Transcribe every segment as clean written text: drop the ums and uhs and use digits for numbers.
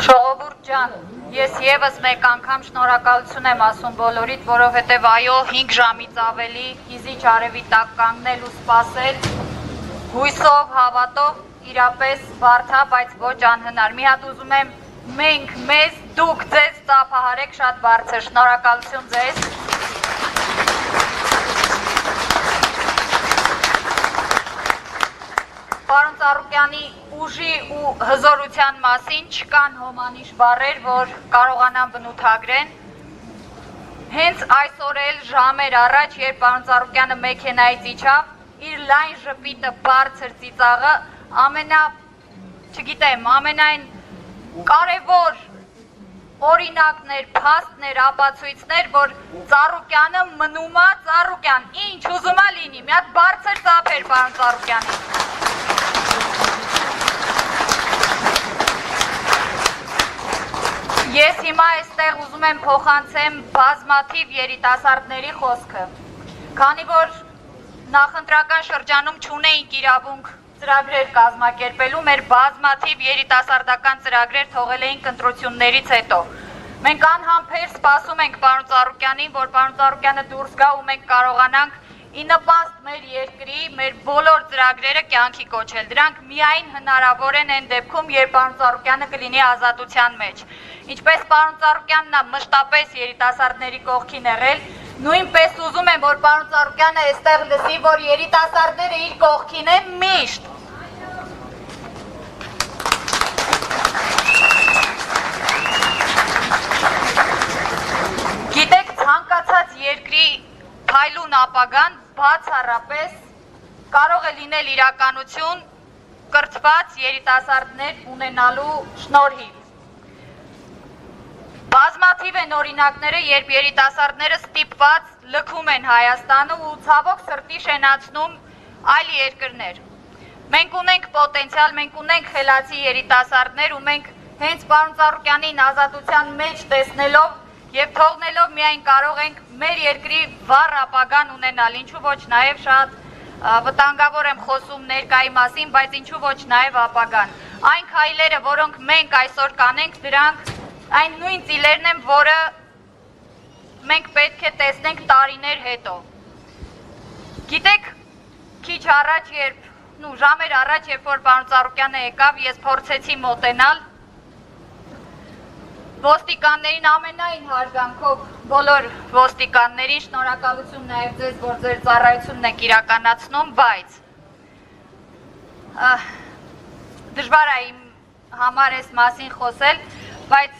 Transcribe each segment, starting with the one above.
Ժողովուրդ ջան, ես եւս մեկ անգամ շնորհակալություն եմ ասում բոլորիդ, որովհետեւ այո 5 ժամից ավելի հիզիչ արևի տակ կանգնել ու սպասել, հույսով, հավատով, իրապես բարդ է, բայց ոչ անհնար։ Մի հատ ուզում եմ մենք, մեզ, դուք ձեզ ծափահարեք շատ բարձր, շնորհակալություն ձեզ։ Պարոն Ծառուկյանի ուժի ու հզորության մասին չկան հոմանիշ բառեր, որ կարողանան բնութագրեն։ Հենց այսօր էլ ժամեր առաջ, երբ պարոն Ծառուկյանը մեքենայից իջավ, իր լայն ժպիտը, բարձր ծիծաղը, ամենայն կարևոր օրինակներ, փաստներ, ապացույցներ, որ Ծառուկյանը մնում է Ծառուկյան, ինչ ուզում է լինի, մի հատ բարձր ծափեր պարոն Ծառուկյանին։ Ես հիմա այստեղ ուզում եմ փոխանցեմ բազմաթիվ երիտասարդների խոսքը, քանի որ նախընտրական շրջանում չունեինք իրավունք ծրագրեր կազմակերպելու, մեր բազմաթիվ երիտասարդական ծրագրեր թողել էինք ընտրություններից հետո։ Մենք անհամբեր սպասում ենք պարոն Ծառուկյանին, որ պարոն Ծառուկյանը դուրս գա ու մենք կարողանանք ի նպաստ մեր երկրի, մեր բոլոր ծրագրերը կյանքի կոչել։ Դրանք միայն հնարավոր են այն դեպքում, երբ պարոն Ծառուկյանը կլինի ազատության մեջ։ Ինչպես պարոն Ծառուկյանն է մշտապես երիտասարդների կողքին եղել, նույնպես ուզում եմ, որ պարոն Ծառուկյանը այստեղ լսի, որ երիտասարդները իր կողքին են միշտ։ Գիտեք, ցանկացած երկրի փայլուն ապագան բացառապես կարող է լինել իրականություն կրթված երիտասարդներ ունենալու շնորհիվ։ Բազմաթիվ են օրինակները, երբ երիտասարդները ստիպված լքում են Հայաստանը ու ցավոք սրտի շենացնում այլ երկրներ։ Մենք ունենք պոտենցիալ, մենք ունենք խելացի երիտասարդներ ու մենք հենց պարոն Ծառուկյանին ազատության մեջ տեսնելով եւ թողնելով միայն կարող ենք մեր երկրի վառ ապագան ունենալ, ինչու ոչ նաեւ շատ վտանգավոր եմ խոսում ներկայի մասին, բայց ինչու ոչ նաեւ ապագան։ Այն քայլերը, որոնք մենք այսօր կանենք, դրանք այն նույն ծիլերն են, որը մենք պետք է տեսնենք տարիներ հետո։ Գիտեք, քիչ առաջ, ժամեր առաջ, երբ որ պարոն Ծառուկյանը եկավ, ես փորձեցի մոտենալ ոստիկաններին ամենայն հարգանքով բոլոր ոստիկաններին, շնորհակալություն նաև ձեզ, որ ձեր ծառայությունն եք իրականացնում, բայց դժվար է իմ համար այս մասին խոսել, բայց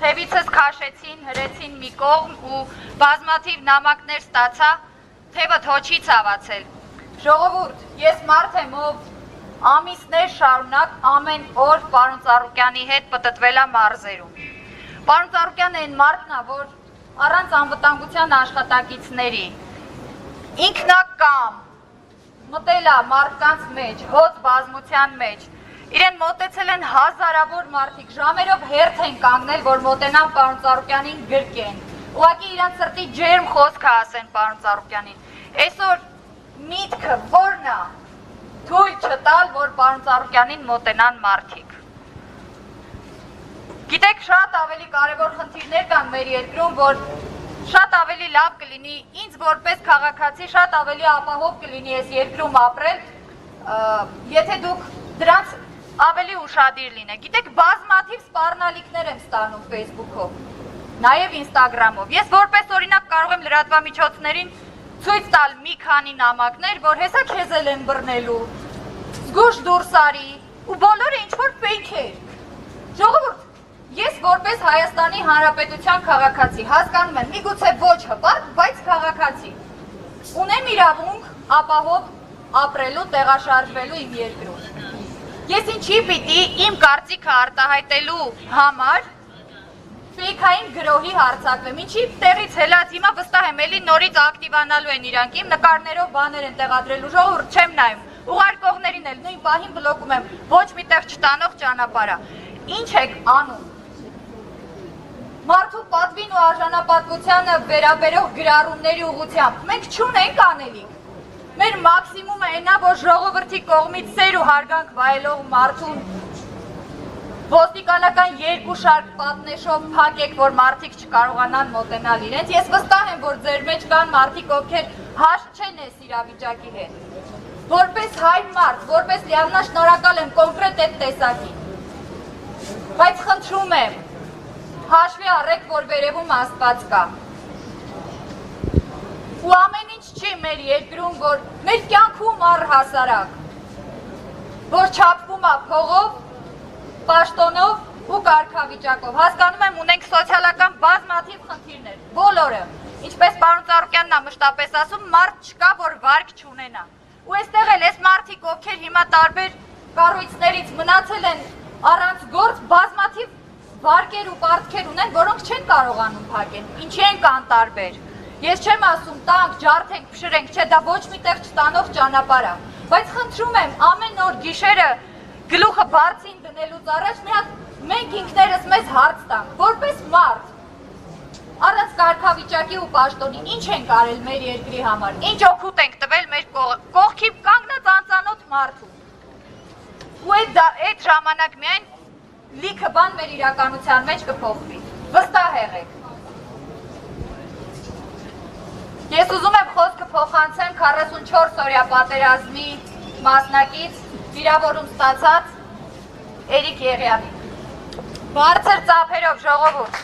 թևիցս քաշեցին, հրեցին մի կողմ ու բազմաթիվ նամակներ ստացա, թևը հոչի ցավացել։ Ժողովուրդ, ես մարդ եմ, ով ամիսներ շարունակ ամեն օր պարոն Ծառուկյանի հետ պտտվել է մարզերում։ Պարոն Ծառուկյանը այն մարդն է, որ առանց անվտանգության աշխատակիցների ինքնակամ մտել է մարդկանց մեջ, հոծ բազմության մեջ։ Իրեն մոտեցել են հազարավոր մարդիկ, ժամերով հերթ են կանգնել, որ մոտենան պարոն Ծառուկյանին գրկեն։ Ուղղակի իրենց սրտի ջերմ խոսքը ասեն պարոն Ծառուկյանին։ Այսօր միտքը որն է թույլ չտալ, որ պարոն Ծառուկյանին մոտենան մարդիկ։ Գիտեք, շատ ավելի կարևոր խնդիրներ կան մեր երկրում, որ շատ ավելի լավ կլինի ինձ որպես քաղաքացի, շատ ավելի ապահով կլինի այս երկրում ապրել, եթե դուք դրանց ավելի ուշադիր լինեք։ Գիտեք, բազմաթիվ սպառնալիքներ եմ ստանում Facebook-ով, նաև Instagram-ով։ Ես որպես օրինակ կարող եմ լրատվամիջոցներին ցույց տալ մի քանի նամակներ, որ հեսա քեզ էլ են բռնելու, զգուշ դուրս արի, ու բոլորը ինչ-որ ֆեյք էր։ Ժողովուրդ, ես որպես Հայաստանի Հանրապետության քաղաքացի հասկանում եմ, միգուցե ոչ հպարտ, բայց քաղաքացի։ Ունեմ իրավունք ապահով ապրելու, տեղաշարժվելու իմ երկրում։ Ես ինչի պիտի իմ կարծիքը արտահայտելու համար ֆեյքային գրոհի հարձակվեմ, ինչի տեղից հելած հիմա վստահ եմ, էլի նորից ակտիվանալու են իրանք, իմ նկարներով բաներ են տեղադրելու, ժողովուրդ չեմ նայում, ուղարկողներին էլ նույն պահին բլոկում եմ, ոչ միտեղ չտանող ճանապարհ է։ Ինչ եք անում։ Մարդու պատվին ու արժանապատվությանը վերաբերող գրառումների ուղղությամբ մենք չունենք անելիք։ մեր մաքսիմումը այնա, որ ժողովրդի կողմից սեր ու հարգանք վայելող մարդուն ոստիկանական երկու շարք պատնեշով փակեք, որ մարդիկ չկարողանան մոտենալ իրենց։ Ես վստահ եմ, որ ձեր մեջ կան մարդիկ, ովքեր հաշտ չեն այս իրավիճակի հետ։ Որպես հայ մարդ, որպես լիանաշնորհակալ եմ կոնկրետ այդ տեսակին։ Բայց խնդրում եմ, հաշվի առեք, որ վերևում Աստված կա։ Ու ամեն ինչ չի մեր երկրում, որ մեր կյանքում առհասարակ, որ չափվում է փողով, պաշտոնով ու կարգավիճակով։ Հասկանում եմ, ունենք սոցիալական բազմաթիվ խնդիրներ, բոլորը, ինչպես պարոն Ծառուկյանն է մշտապես ասում, մարդ չկա, որ վարկ չունենա։ Ու այստեղ էլ այս մարդիկ, ովքեր հիմա տարբեր կառույցներից մնացել են առանց գործ, բազմաթիվ վարկեր ու պարտքեր ունեն, որոնք չեն կարողանում փակել, ինչի են կանտարբեր։ Ես չեմ ասում տանք, ջարդենք, փշրենք, չէ, դա ոչ միտեղ չտանող ճանապարհ է, բայց խնդրում եմ ամեն օր գիշերը գլուխը բարձին դնելուց առաջ մի հատ մենք ինքներս մեզ հարց տանք, որպես մարդ, առանց կարգավիճակի ու պաշտոնի, ինչ ենք արել մեր երկրի համար, ինչ օգուտ ենք տվել մեր կողքի կանգնած անծանոթ մարդու։ Ու այդ ժամանակ միայն լիքը բան մեր իրականության մեջ կփոխվի, վստահ եղեք։ Ես ուզում եմ խոսքը փոխանցեմ 44 օրյա պատերազմի մասնակից վիրավորում ստացած Էրիկ Եղյանին։ Բարձր ծափերով ժողովուրդ։